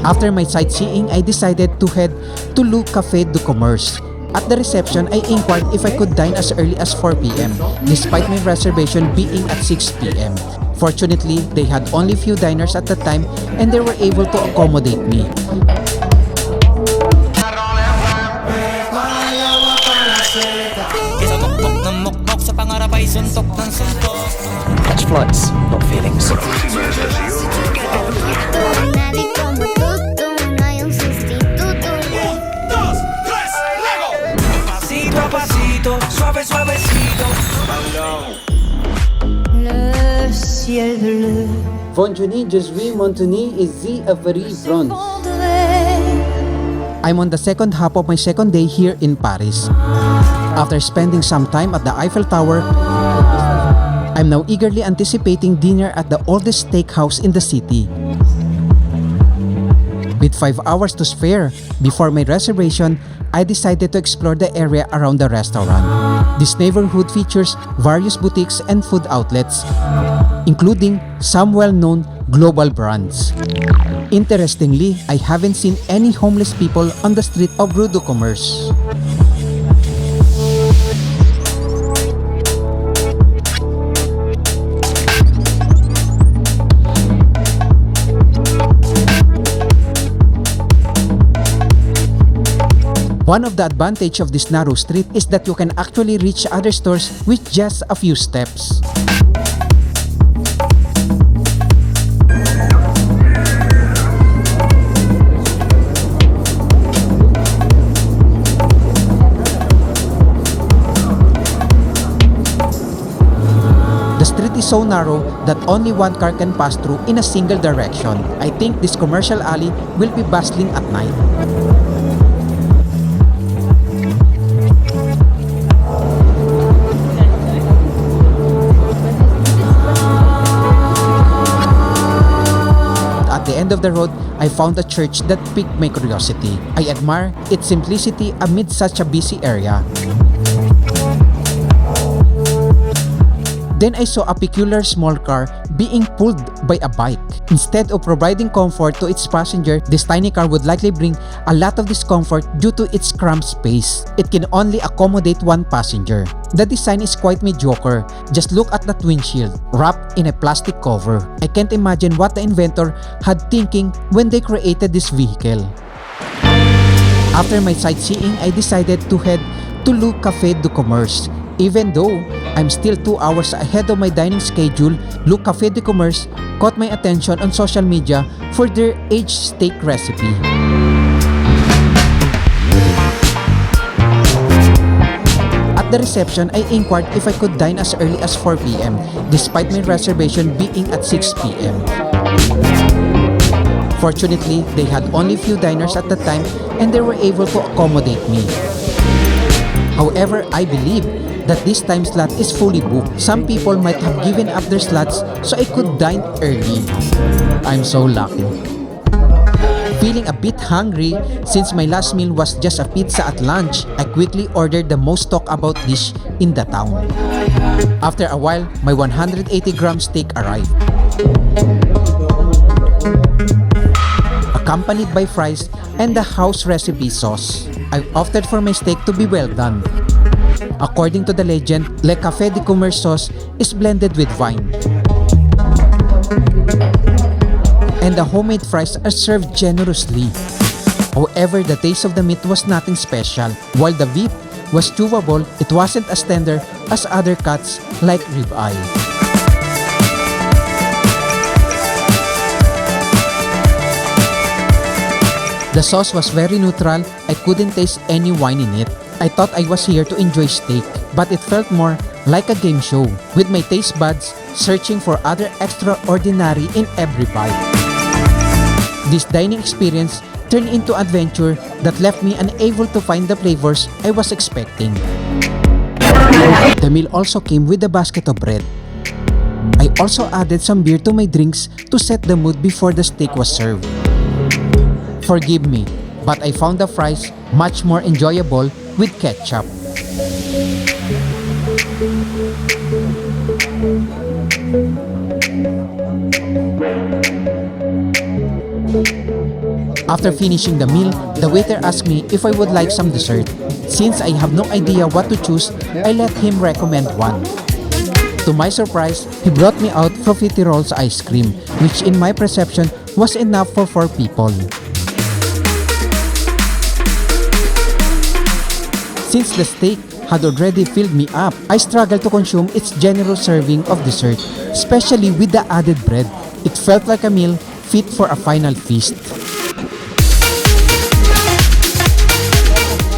After my sightseeing, I decided to head to Café du Commerce. At the reception, I inquired if I could dine as early as 4 p.m. despite my reservation being at 6 p.m. Fortunately, they had only few diners at the time and they were able to accommodate me. Catch flights, not feelings. Suave, suavecito. Le ciel bleu. Bonjour, je suis Montoni is the very bronze. I'm on the second half of my second day here in Paris. After spending some time at the Eiffel Tower, I'm now eagerly anticipating dinner at the oldest steakhouse in the city. With 5 hours to spare before my reservation, I decided to explore the area around the restaurant. This neighborhood features various boutiques and food outlets, including some well-known global brands. Interestingly, I haven't seen any homeless people on the street of Rue du Commerce. One of the advantages of this narrow street is that you can actually reach other stores with just a few steps. The street is so narrow that only one car can pass through in a single direction. I think this commercial alley will be bustling at night. At the end of the road, I found a church that piqued my curiosity. I admire its simplicity amid such a busy area. Then I saw a peculiar small car being pulled by a bike. Instead of providing comfort to its passenger, this tiny car would likely bring a lot of discomfort due to its cramped space. It can only accommodate one passenger. The design is quite mediocre. Just look at that windshield, wrapped in a plastic cover. I can't imagine what the inventor had thinking when they created this vehicle. After my sightseeing, I decided to head to Café du Commerce. Even though I'm still 2 hours ahead of my dining schedule, Café du Commerce caught my attention on social media for their aged steak recipe. At the reception, I inquired if I could dine as early as 4 p.m. despite my reservation being at 6 p.m. Fortunately, they had only few diners at the time and they were able to accommodate me. However, I believe that this time slot is fully booked. Some people might have given up their slots so I could dine early. I'm so lucky. Feeling a bit hungry since my last meal was just a pizza at lunch, I quickly ordered the most talked about dish in the town. After a while, my 180-gram steak arrived, accompanied by fries and the house recipe sauce. I opted for my steak to be well done. According to the legend, Le Café du Commerce sauce is blended with wine. And the homemade fries are served generously. However, the taste of the meat was nothing special. While the beef was chewable, it wasn't as tender as other cuts like ribeye. The sauce was very neutral. I couldn't taste any wine in it. I thought I was here to enjoy steak, but it felt more like a game show, with my taste buds searching for other extraordinary in every bite. This dining experience turned into adventure that left me unable to find the flavors I was expecting. The meal also came with a basket of bread. I also added some beer to my drinks to set the mood before the steak was served. Forgive me, but I found the fries much more enjoyable with ketchup. After finishing the meal, the waiter asked me if I would like some dessert. Since I have no idea what to choose, I let him recommend one. To my surprise, he brought me out profiteroles ice cream, which in my perception was enough for 4 people. Since the steak had already filled me up, I struggled to consume its generous serving of dessert, especially with the added bread. It felt like a meal fit for a final feast.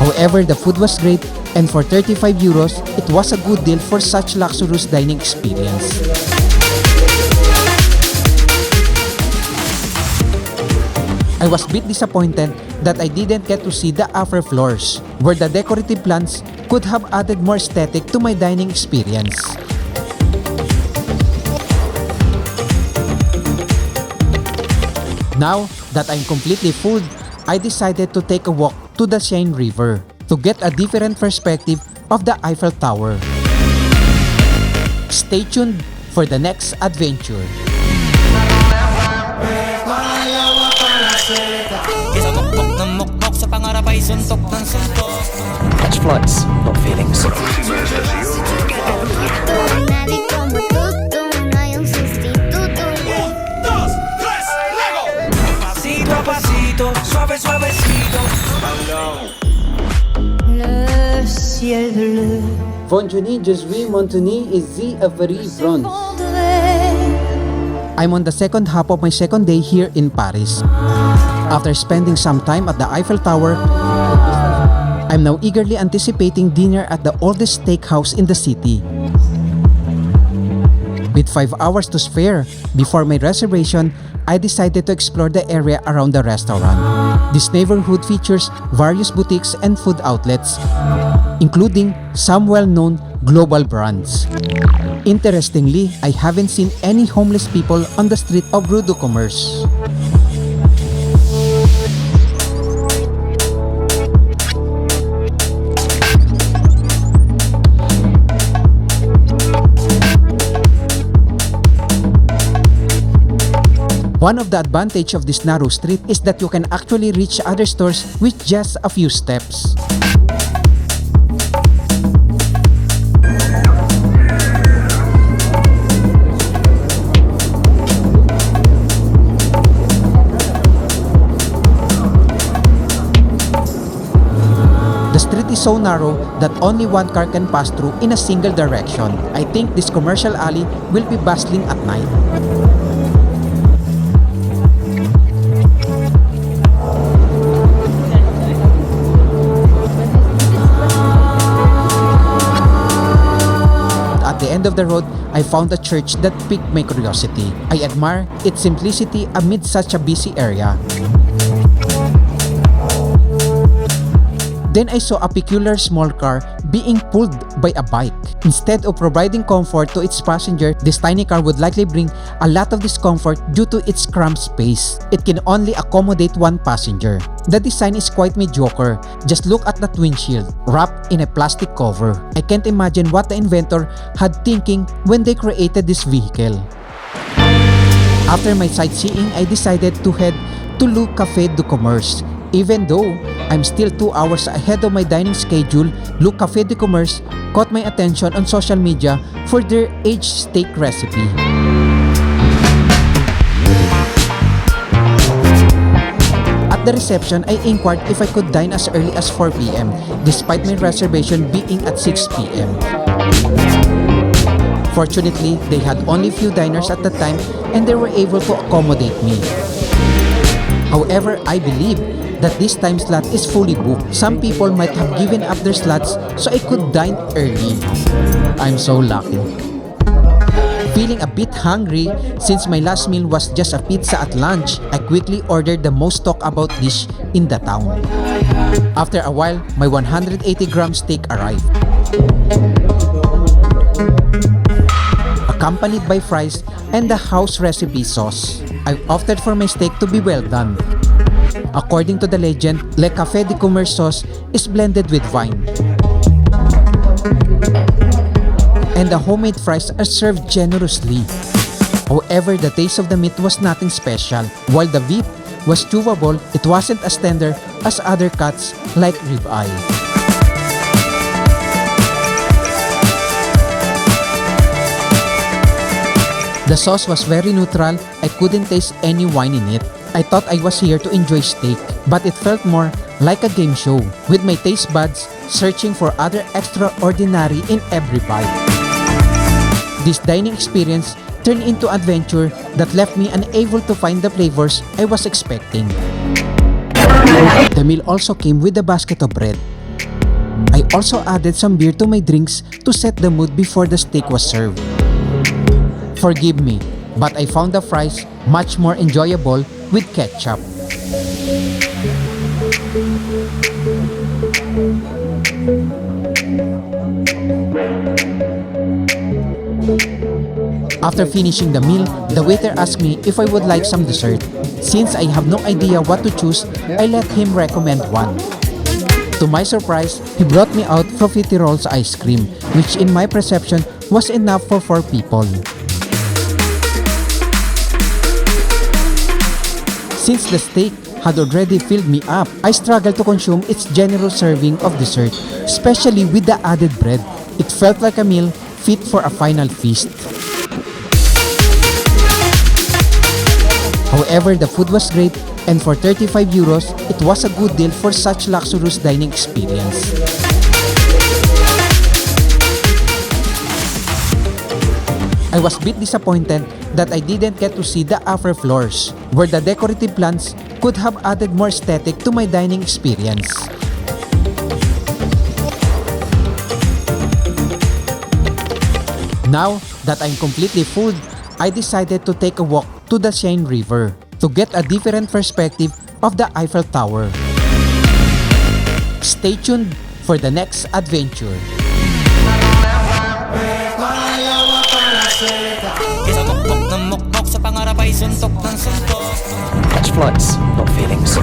However, the food was great, and for 35 euros, it was a good deal for such luxurious dining experience. I was a bit disappointed that I didn't get to see the upper floors, where the decorative plants could have added more aesthetic to my dining experience. Now that I'm completely full, I decided to take a walk to the Seine River to get a different perspective of the Eiffel Tower. Stay tuned for the next adventure. Catch flights, not feelings. Suave, suavecito. Le ciel bleu. Bonjour, je suis Montoni ici à Paris, France. I'm on the second half of my second day here in Paris. After spending some time at the Eiffel Tower, I'm now eagerly anticipating dinner at the oldest steakhouse in the city. With 5 hours to spare before my reservation, I decided to explore the area around the restaurant. This neighborhood features various boutiques and food outlets, including some well-known global brands. Interestingly, I haven't seen any homeless people on the street of Rue du Commerce. One of the advantages of this narrow street is that you can actually reach other stores with just a few steps. The street is so narrow that only one car can pass through in a single direction. I think this commercial alley will be bustling at night. At the end of the road, I found a church that piqued my curiosity. I admire its simplicity amid such a busy area. Then I saw a peculiar small car being pulled by a bike. Instead of providing comfort to its passenger, this tiny car would likely bring a lot of discomfort due to its cramped space. It can only accommodate one passenger. The design is quite mediocre. Just look at that windshield, wrapped in a plastic cover. I can't imagine what the inventor had thinking when they created this vehicle. After my sightseeing, I decided to head to Le Café du Commerce. Even though I'm still 2 hours ahead of my dining schedule, Le Café du Commerce caught my attention on social media for their aged steak recipe. At the reception, I inquired if I could dine as early as 4 p.m. despite my reservation being at 6 p.m. Fortunately, they had only few diners at the time and they were able to accommodate me. However, I believe that this time slot is fully booked. Some people might have given up their slots so I could dine early. I'm so lucky. Feeling a bit hungry since my last meal was just a pizza at lunch, I quickly ordered the most talked about dish in the town. After a while, my 180-gram steak arrived, accompanied by fries and the house recipe sauce. I opted for my steak to be well done. According to the legend, Le Café du Commerce sauce is blended with wine. And the homemade fries are served generously. However, the taste of the meat was nothing special, while the beef was chewable, it wasn't as tender as other cuts like ribeye. The sauce was very neutral, I couldn't taste any wine in it. I thought I was here to enjoy steak, but it felt more like a game show, with my taste buds searching for other extraordinary in every bite. This dining experience turned into adventure that left me unable to find the flavors I was expecting. The meal also came with a basket of bread. I also added some beer to my drinks to set the mood before the steak was served. Forgive me, but I found the fries much more enjoyable with ketchup. After finishing the meal, the waiter asked me if I would like some dessert. Since I have no idea what to choose, I let him recommend one. To my surprise, he brought me out profiteroles ice cream, which in my perception was enough for 4 people. Since the steak had already filled me up, I struggled to consume its generous serving of dessert, especially with the added bread. It felt like a meal fit for a final feast. However, the food was great, and for 35 euros, it was a good deal for such luxurious dining experience. I was a bit disappointed that I didn't get to see the upper floors, where the decorative plants could have added more aesthetic to my dining experience. Now that I'm completely full, I decided to take a walk to the Seine River to get a different perspective of the Eiffel Tower. Stay tuned for the next adventure. Catch flights, not feelings.